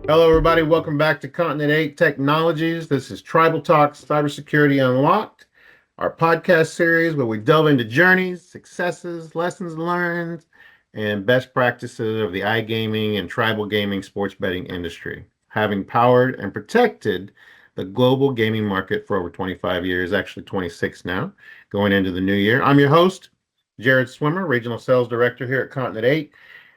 Hello, everybody. Welcome back to Continent 8 Technologies. This is Tribal Talks Cybersecurity Unlocked, our podcast series where we delve into journeys, successes, lessons learned, and best practices of the iGaming and tribal gaming sports betting industry, having powered and protected the global gaming market for over 25 years, actually 26 now, going into the new year. I'm your host, Jerad Swimmer, Regional Sales Director here at Continent 8,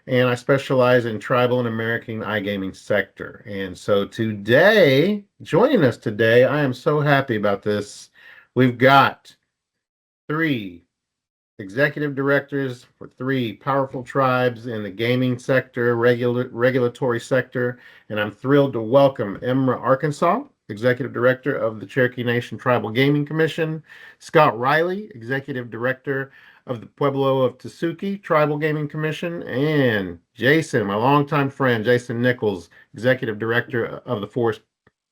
and I specialize in tribal and American iGaming sector. And so today, joining us today, I am so happy about this. We've got three executive directors for three powerful tribes in the gaming sector, regulatory sector, and I'm thrilled to welcome Emra, Arkansas, Executive Director of the Cherokee Nation Tribal Gaming Commission, Scott Riley, Executive Director of the Pueblo of Tesuque Tribal Gaming Commission, and Jason, my longtime friend, Jason Nichols, Executive Director of the Forest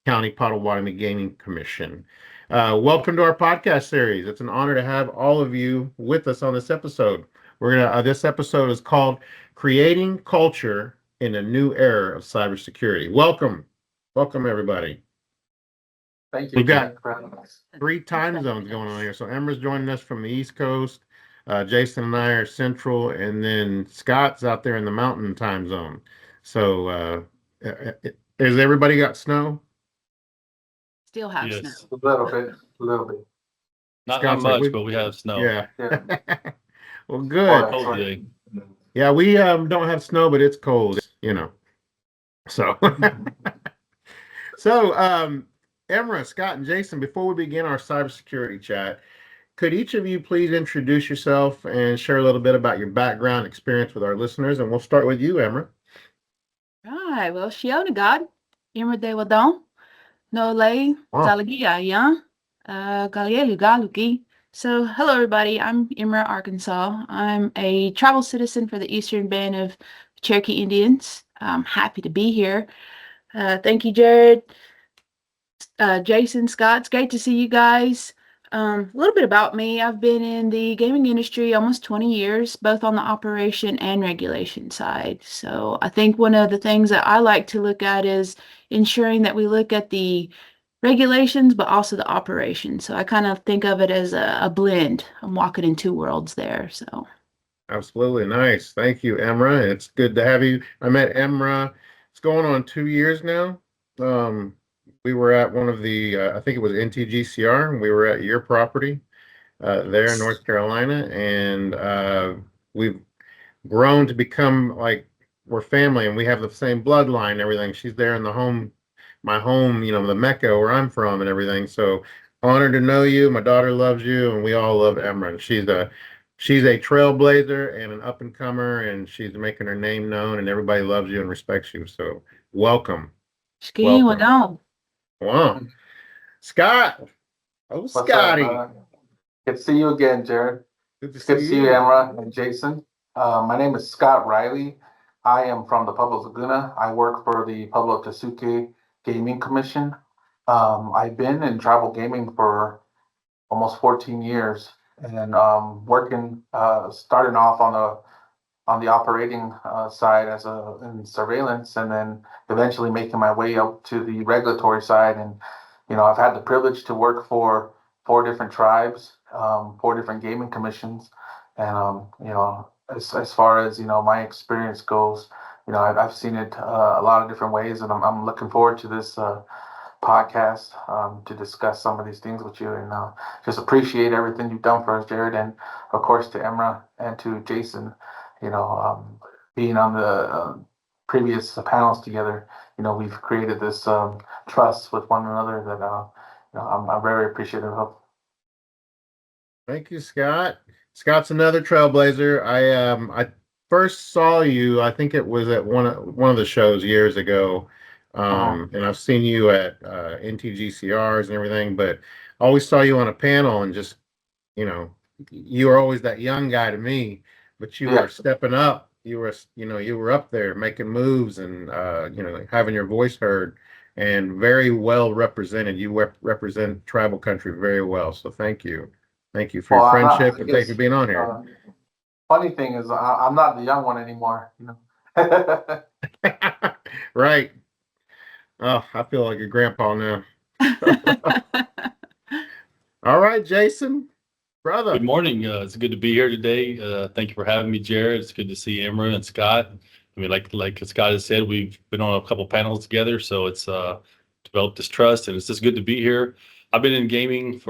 County Potawatomi Gaming Commission. Welcome to our podcast series. It's an honor to have all of you with us on this episode. This episode is called "Creating Culture in a New Era of Cybersecurity." Welcome everybody. Thank you, We've got Jack, for having us. three time zones going on here. So Emra's joining us from the East Coast. Jason and I are Central, and then Scott's out there in the Mountain time zone. So, has everybody got snow? Still have snow. Yes, A little bit. not Scott's like, much, but we have snow. Yeah. Yeah. Well, Oh, good. Cold excellent. day. Yeah, we don't have snow, but it's cold, So, so Emra, Scott, and Jason, before we begin our cybersecurity chat, could each of you please introduce yourself and share a little bit about your background experience with our listeners? And we'll start with you, Emra. Right. Well, Shiona God, Imra de Wadon, no lay, Wow. Zalagia, yeah. Galielu Galuki. So, hello, everybody. I'm Imra, Arkansas. I'm a tribal citizen for the Eastern Band of Cherokee Indians. I'm happy to be here. Thank you, Jared, Jason, Scott. It's great to see you guys. A little bit about me. I've been in the gaming industry almost 20 years, both on the operation and regulation side. So I think one of the things that I like to look at is ensuring that we look at the regulations, but also the operation. So I kind of think of it as a blend. I'm walking in two worlds there. So Absolutely nice. Thank you, Emra. It's good to have you. I met Emra. It's going on 2 years now. Um, we were at one of the, I think it was NTGCR, and we were at your property there in North Carolina, and we've grown to become like we're family, and we have the same bloodline and everything. She's there in my home, the Mecca where I'm from and everything. So honored to know you. My daughter loves you, and we all love Emra. And she's a trailblazer and an up and comer, and she's making her name known, and everybody loves you and respects you. So welcome. skiing Welcome. Wadon. Wow. Scott. Oh, What's up, Scotty. brother? Good to see you again, Jared. Good to It's good to see see you, you. Emra and Jason. My name is Scott Riley. I am from the Pueblo Laguna. I work for the Pueblo Tesuque Gaming Commission. I've been in tribal gaming for almost 14 years and working, starting off on the operating side in surveillance, and then eventually making my way up to the regulatory side. And I've had the privilege to work for four different tribes, four different gaming commissions, and as far as my experience goes, I've seen it a lot of different ways, and I'm looking forward to this podcast to discuss some of these things with you, and just appreciate everything you've done for us, Jared, and of course to Emra and to Jason. Being on the previous panels together, we've created this trust with one another that I'm very appreciative of. Thank you, Scott. Scott's another trailblazer. I first saw you, I think it was at one of the shows years ago. And I've seen you at NTGCRs and everything, but I always saw you on a panel, and just, you know, you were always that young guy to me, but you Yeah. were stepping up. You were up there making moves, and having your voice heard, and very well represented. You represent tribal country very well. So thank you. Thank you for your Well, I'm not, friendship, I and thank you for guess, being on here. funny thing is I'm not the young one anymore. Right. Oh, I feel like a grandpa now. All right, Jason, Good brother. morning. It's good to be here today. Thank you for having me, Jerad. It's good to see Emra and Scott. I mean, like Scott has said, we've been on a couple panels together, so it's developed this trust, and it's just good to be here. I've been in gaming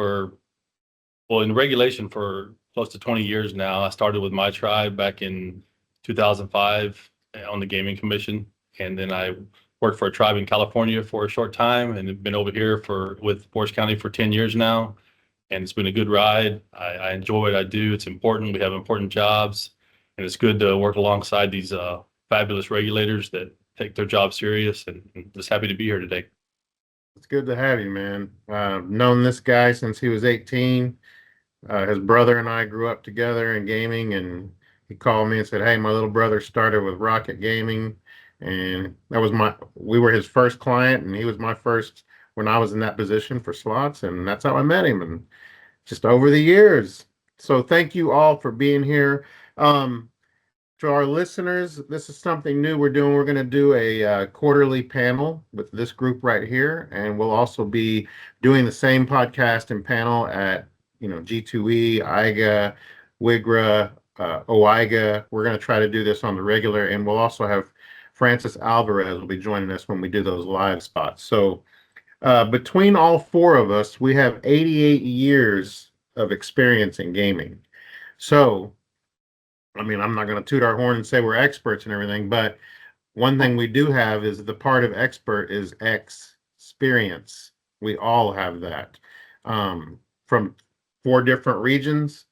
in regulation for close to 20 years now. I started with my tribe back in 2005 on the gaming commission, and then I worked for a tribe in California for a short time, and have been over here with Forest County for 10 years now. And it's been a good ride. I enjoy what I do. It's important. We have important jobs, and it's good to work alongside these fabulous regulators that take their job serious. And just happy to be here today. It's good to have you, man. Known this guy since he was 18. His brother and I grew up together in gaming, and he called me and said, "Hey, my little brother started with Rocket Gaming," and we were his first client, and he was my first when I was in that position for slots, and that's how I met him, and just over the years. So thank you all for being here. Um, to our listeners, this is something new we're doing. We're going to do a quarterly panel with this group right here, and we'll also be doing the same podcast and panel at G2E, IGA, WIGRA, OIGA. We're going to try to do this on the regular, and we'll also have Francis Alvarez will be joining us when we do those live spots. So between all four of us, we have 88 years of experience in gaming. So I mean, I'm not going to toot our horn and say we're experts and everything, but one thing we do have is the part of expert is experience. We all have that. From four different regions.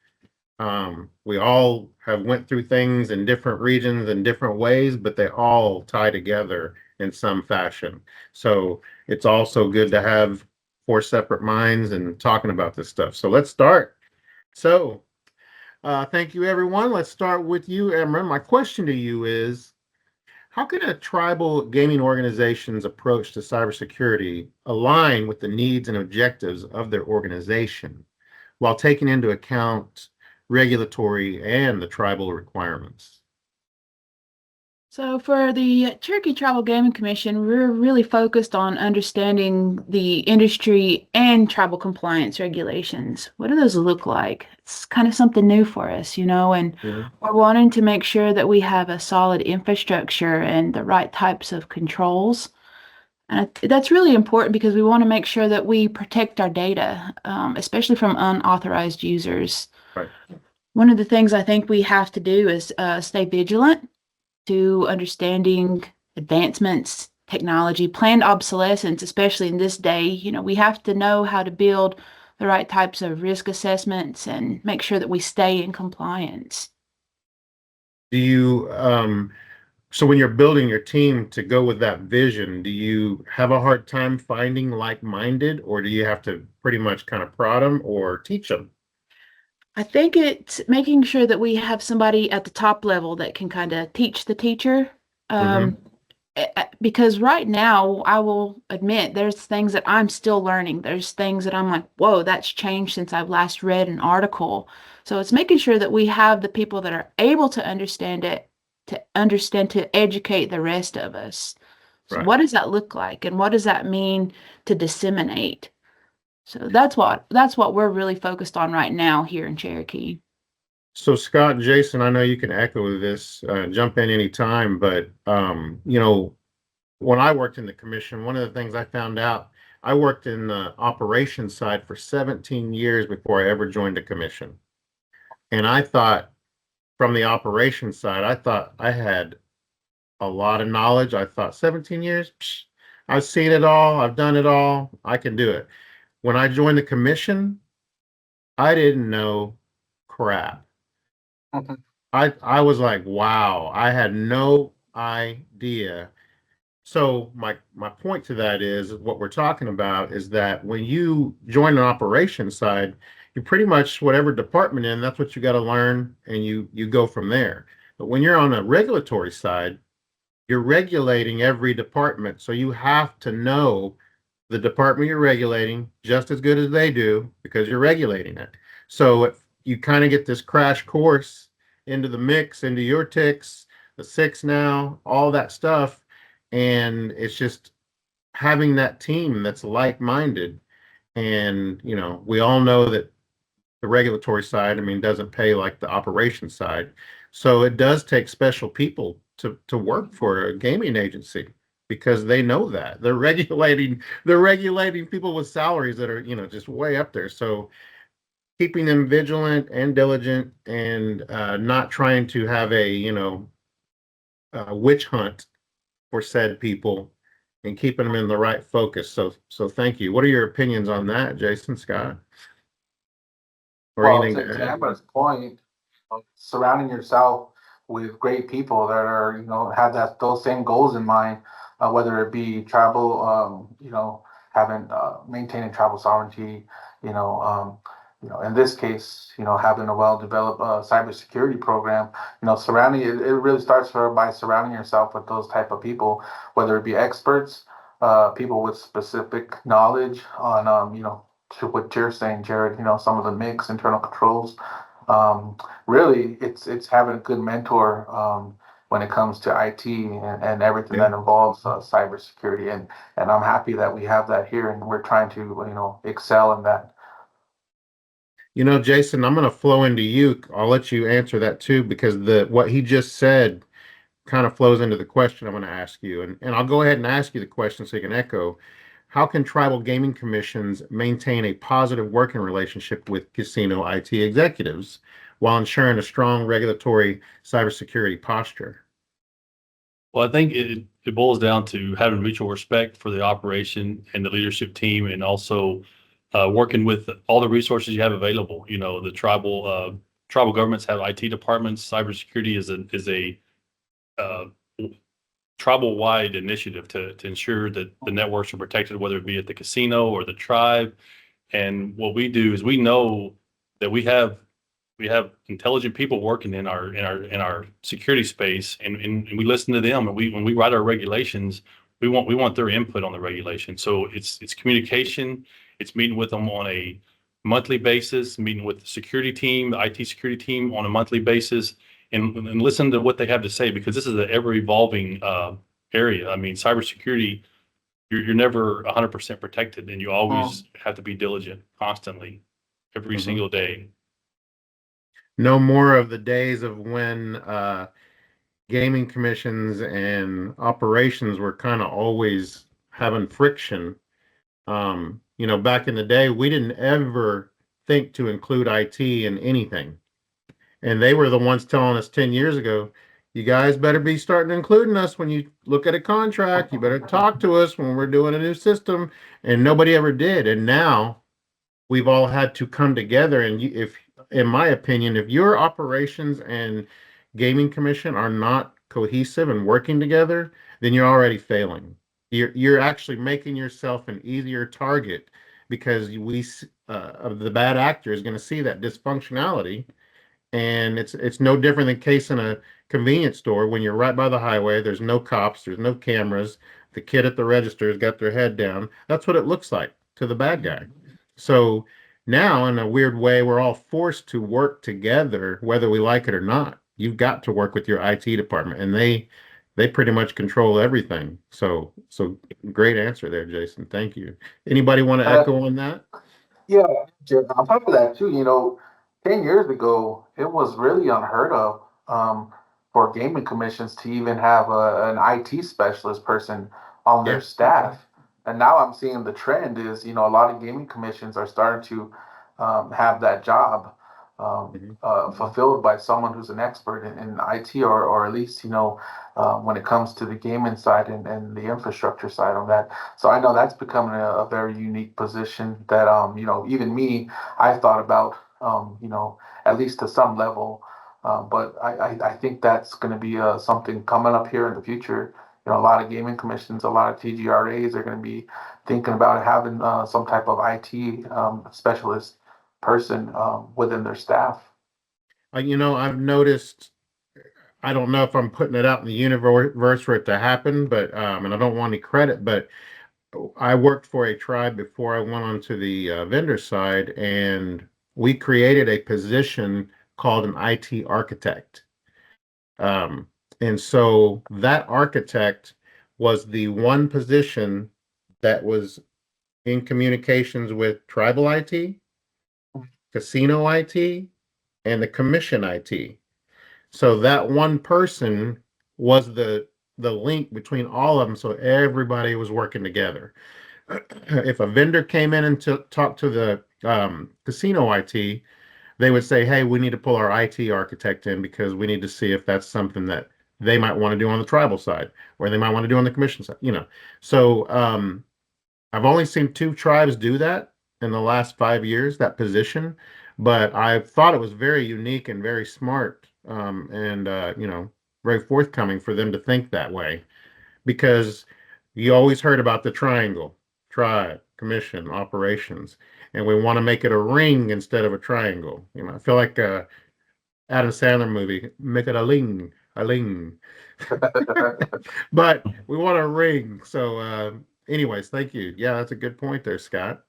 We all have went through things in different regions in different ways, but they all tie together in some fashion. So it's also good to have four separate minds and talking about this stuff. So let's start. So thank you, everyone. Let's start with you, Emra. My question to you is, how can a tribal gaming organization's approach to cybersecurity align with the needs and objectives of their organization while taking into account regulatory and the tribal requirements? So for the Cherokee Tribal Gaming Commission, we're really focused on understanding the industry and tribal compliance regulations. What do those look like? It's kind of something new for us, and Mhm. we're wanting to make sure that we have a solid infrastructure and the right types of controls. And that's really important because we want to make sure that we protect our data, especially from unauthorized users. Right. One of the things I think we have to do is stay vigilant to understanding advancements, technology, planned obsolescence, especially in this day. We have to know how to build the right types of risk assessments and make sure that we stay in compliance. Do you, so when you're building your team to go with that vision, do you have a hard time finding like-minded, or do you have to pretty much kind of prod them or teach them? I think it's making sure that we have somebody at the top level that can kind of teach the teacher. Mm-hmm. Um, because right now, I will admit there's things that I'm still learning. There's things that I'm like, whoa, that's changed since I've last read an article. So it's making sure that we have the people that are able to understand it, to educate the rest of us. So Right. what does that look like? And what does that mean to disseminate? So that's what we're really focused on right now here in Cherokee. So Scott and Jason, I know you can echo this, jump in anytime, but when I worked in the commission, one of the things I found out, I worked in the operations side for 17 years before I ever joined the commission. And I thought from the operations side, I thought I had a lot of knowledge. I thought 17 years, psh, I've seen it all, I've done it all, I can do it. When I joined the commission, I didn't know crap. Mhm. I was like, wow, I had no idea. So my point to that is what we're talking about is that when you join an operations side, you pretty much whatever department in, that's what you got to learn and you go from there. But when you're on a regulatory side, you're regulating every department. So you have to know the department you're regulating just as good as they do because you're regulating it. So if you kind of get this crash course into the mix, into your ticks, the six now, all that stuff, and it's just having that team that's like-minded. And, we all know that the regulatory side, I mean, doesn't pay like the operations side. So it does take special people to work for a gaming agency because they know that they're regulating people with salaries that are, just way up there. So keeping them vigilant and diligent and not trying to have a witch hunt for said people and keeping them in the right focus. So thank you. What are your opinions on that, Jason, Scott? Or Well, anything to to add? Emma's point, surrounding yourself with great people that are, have those same goals in mind, whether it be travel, having maintaining travel sovereignty, you know, um, in this case, having a well-developed cybersecurity program, surrounding it really starts by surrounding yourself with those type of people, whether it be experts, people with specific knowledge on, to what you're saying, Jared, some of the mix, internal controls. Really, it's having a good mentor when it comes to IT and everything Yeah. that involves cybersecurity. And I'm happy that we have that here, and we're trying to, excel in that. Jason, I'm going to flow into you. I'll let you answer that too, because what he just said kind of flows into the question I'm going to ask you. And I'll go ahead and ask you the question so you can echo. How can tribal gaming commissions maintain a positive working relationship with casino IT executives while ensuring a strong regulatory cybersecurity posture? Well, I think it boils down to having mutual respect for the operation and the leadership team, and also working with all the resources you have available. The tribal governments have IT departments. Cybersecurity is a uh, tribal wide initiative to ensure that the networks are protected, whether it be at the casino or the tribe. And what we do is we know that we have intelligent people working in our security space, and we listen to them, and when we write our regulations, we want their input on the regulation. So it's communication, it's meeting with them on a monthly basis, meeting with the security team, the IT security team on a monthly basis, and listen to what they have to say, because this is an ever evolving area. I mean, cybersecurity, you're never 100% protected, and you always have to be diligent constantly, every Mhm. single day. No more of the days of when gaming commissions and operations were kind of always having friction. Back in the day, we didn't ever think to include IT in anything. And they were the ones telling us 10 years ago, you guys better be starting including us when you look at a contract. You better talk to us when we're doing a new system. And nobody ever did. And now we've all had to come together. And if, in my opinion, if your operations and gaming commission are not cohesive and working together, then you're already failing. You're actually making yourself an easier target because of the bad actor is going to see that dysfunctionality, and it's no different than case in a convenience store when you're right by the highway. There's no cops, there's no cameras. The kid at the register has got their head down. That's what it looks like to the bad guy. So now, in a weird way, we're all forced to work together, whether we like it or not. You've got to work with your IT department, and they pretty much control everything. So great answer there, Jason. Thank you. Anybody want to Uh, echo on that? Yeah, on top of that too, 10 years ago, it was really unheard of for gaming commissions to even have an IT specialist person on their Yeah. staff. And now I'm seeing the trend is, a lot of gaming commissions are starting to have that job Mhm. fulfilled by someone who's an expert in IT, or at least, when it comes to the gaming side and the infrastructure side of that. So I know that's becoming a very unique position that, even me, I thought about, at least to some level. But I think that's going to be something coming up here in the future. A lot of gaming commissions, a lot of TGRAs are going to be thinking about having some type of IT specialist person within their staff. I've noticed, I don't know if I'm putting it out in the universe for it to happen, but and I don't want any credit, but I worked for a tribe before I went onto the vendor side, and we created a position called an IT architect. Um, and so that architect was the one position that was in communications with tribal IT, casino IT, and the commission IT. So that one person was the link between all of them, so everybody was working together. If a vendor came in and talked to the casino IT, they would say, "Hey, we need to pull our IT architect in because we need to see if that's something that they might want to do on the tribal side, or they might want to do on the commission side." So I've only seen two tribes do that in the last 5 years, that position, but I thought it was very unique and very smart, and very forthcoming for them to think that way, because you always heard about the triangle, tribe, commission, operations, and we want to make it a ring instead of a triangle. I feel like Adam Sandler movie, make it a ling. But we want a ring. So, anyways, thank you. Yeah, that's a good point there, Scott.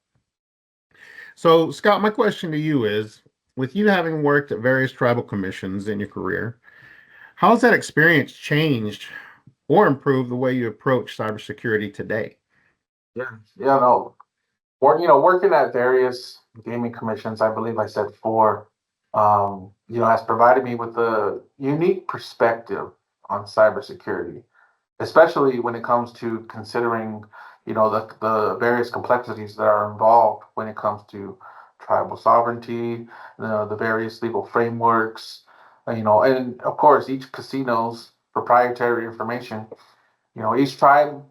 So, Scott, my question to you is, with you having worked at various tribal commissions in your career, how has that experience changed or improved the way you approach cybersecurity today? Yeah, yeah, no. Working at various gaming commissions, I believe I said four, has provided me with a unique perspective on cybersecurity, especially when it comes to considering, the various complexities that are involved when it comes to tribal sovereignty, the various legal frameworks, and of course each casino's proprietary information. Each tribe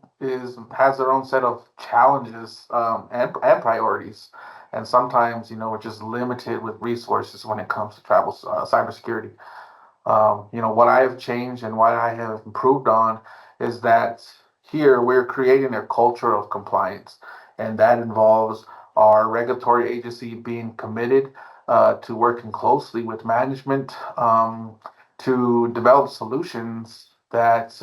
has their own set of challenges, and priorities, and sometimes we're just limited with resources when it comes to tribal cybersecurity. What I have changed and what I have improved on is that here we're creating a culture of compliance, and that involves our regulatory agency being committed to working closely with management, to develop solutions that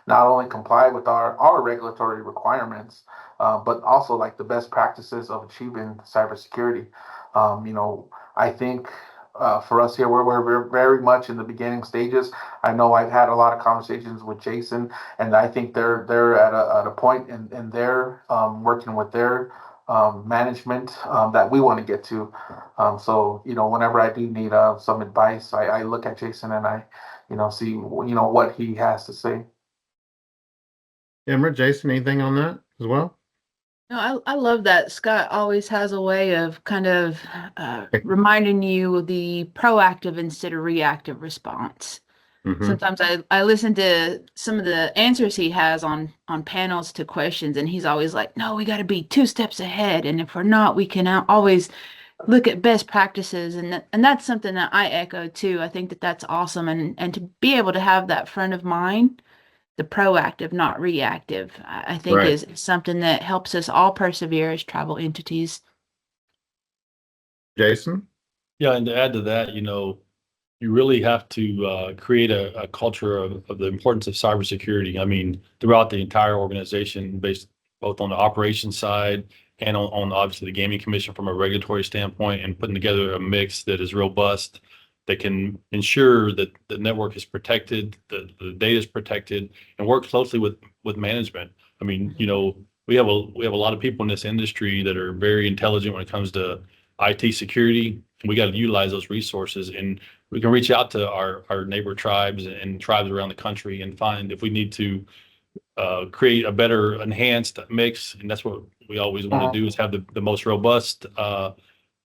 not only comply with our regulatory requirements, but also like the best practices of achieving cybersecurity. I think for us here, we're very much in the beginning stages. I know I've had a lot of conversations with Jason, and I think they're at a point in their working with their management that we want to get to. So whenever I do need some advice, I look at Jason and I see what he has to say. Emra, Jason, anything on that as well? No, I love that Scott always has a way of kind of reminding you of the proactive instead of reactive response. Mm-hmm. Sometimes I listen to some of the answers he has on panels to questions, and he's always like, "No, we got to be 2 steps ahead, and if we're not, we can always look at best practices." And that's something that I echo too. I think that that's awesome, and to be able to have that front of mind, the proactive, not reactive, I think Right. is something that helps us all persevere as tribal entities. Jason? Yeah, and to add to that, you really have to create a culture of the importance of cybersecurity. I mean, throughout the entire organization, based both on the operations side and on obviously the gaming commission from a regulatory standpoint, and putting together a mix that is robust, that can ensure that the network is protected, the data is protected, and work closely with management. I mean, we have a lot of people in this industry that are very intelligent when it comes to IT security. We got to utilize those resources, and we can reach out to our neighbor tribes and tribes around the country and find if we need to create a better enhanced mix. And that's what we always want to do, is have the most robust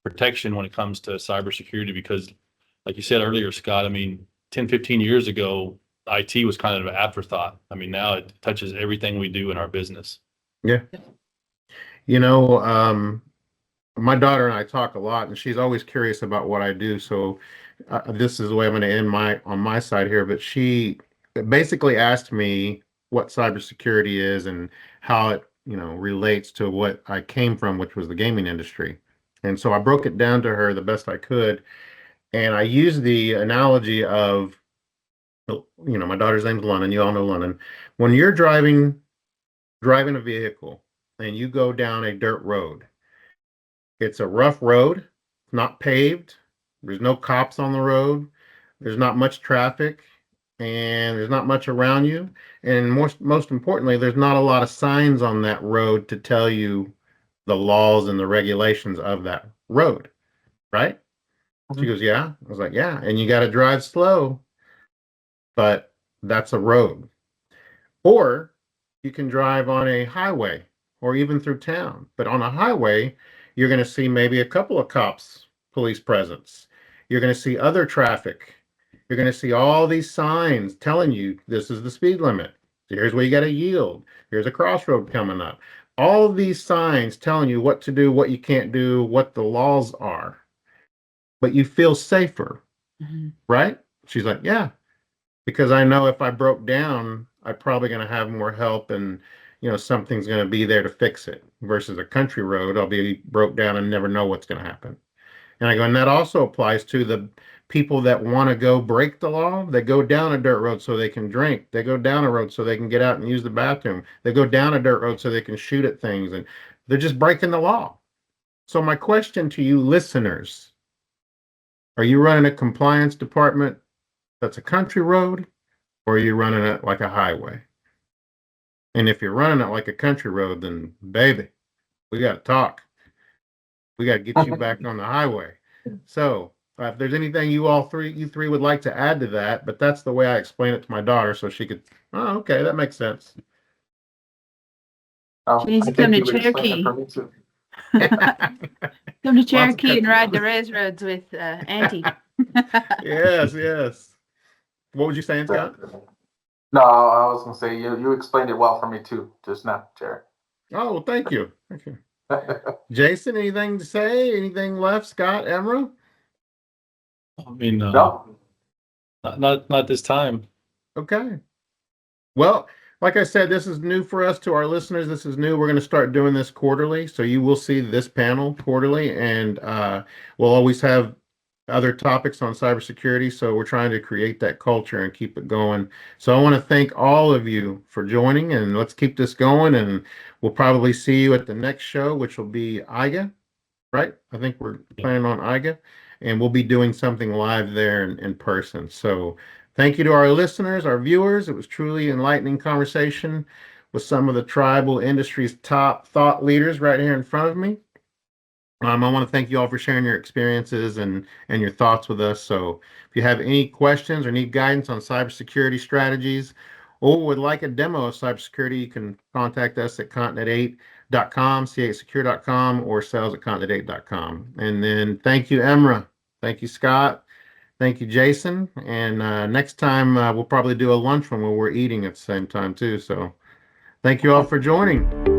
protection when it comes to cybersecurity. Because like you said earlier, Scott, I mean, 10, 15 years ago, IT was kind of an afterthought. I mean, now it touches everything we do in our business. Yeah. You know, my daughter and I talk a lot, and she's always curious about what I do. So this is the way I'm going to end on my side here. But she basically asked me what cybersecurity is and how it, relates to what I came from, which was the gaming industry. And so I broke it down to her the best I could, and I used the analogy of, my daughter's name's London. You all know London. When you're driving a vehicle and you go down a dirt road, it's a rough road, not paved. There's no cops on the road. There's not much traffic. and there's not much around you. And most importantly, there's not a lot of signs on that road to tell you the laws and the regulations of that road, right? She goes, yeah. I was like, yeah. And you got to drive slow, but that's a road. Or you can drive on a highway or even through town. But on a highway, you're going to see maybe a couple of cops, police presence. You're going to see other traffic. You're going to see all these signs telling you this is the speed limit. Here's where you got to yield. Here's a crossroad coming up. All these signs telling you what to do, what you can't do, what the laws are. But you feel safer, right? She's like, yeah, because I know if I broke down, I'm probably going to have more help and, something's going to be there to fix it versus a country road. I'll be broke down and never know what's going to happen. And I go, and that also applies to the people that want to go break the law. They go down a dirt road so they can drink. They go down a road so they can get out and use the bathroom. They go down a dirt road so they can shoot at things. And they're just breaking the law. So my question to you listeners, are you running a compliance department that's a country road, or are you running it like a highway? And if you're running it like a country road, then baby, we got to talk. We got to get you back on the highway. So if there's anything you three would like to add to that, but that's the way I explain it to my daughter, so she could. Oh, okay, that makes sense. She needs I to come think to you explained it Cherokee. for me too. Come to of Cherokee and country ride the roads. res roads with Auntie. Yes, yes. What was you saying, Scott? No, I was gonna say you explained it well for me too just now, Jared. Oh, well, thank you. Thank you. Jason, anything to say? Anything left? Scott, Emra? I mean, No, not this time. Okay. Well, like I said, this is new for us. To our listeners, this is new. We're going to start doing this quarterly. So you will see this panel quarterly, and we'll always have other topics on cybersecurity. So we're trying to create that culture and keep it going. So I want to thank all of you for joining, and let's keep this going. And we'll probably see you at the next show, which will be IGA, right? I think we're planning on IGA, and we'll be doing something live there in person. So thank you to our listeners, our viewers. It was truly enlightening conversation with some of the tribal industry's top thought leaders right here in front of me. I want to thank you all for sharing your experiences and your thoughts with us. So if you have any questions or need guidance on cybersecurity strategies or would like a demo of cybersecurity, you can contact us at continent8.com, c8secure.com, or sales@continent8.com. And then thank you, Emra. Thank you, Scott. Thank you, Jason. And next time we'll probably do a lunch one where we're eating at the same time too. So thank you all for joining.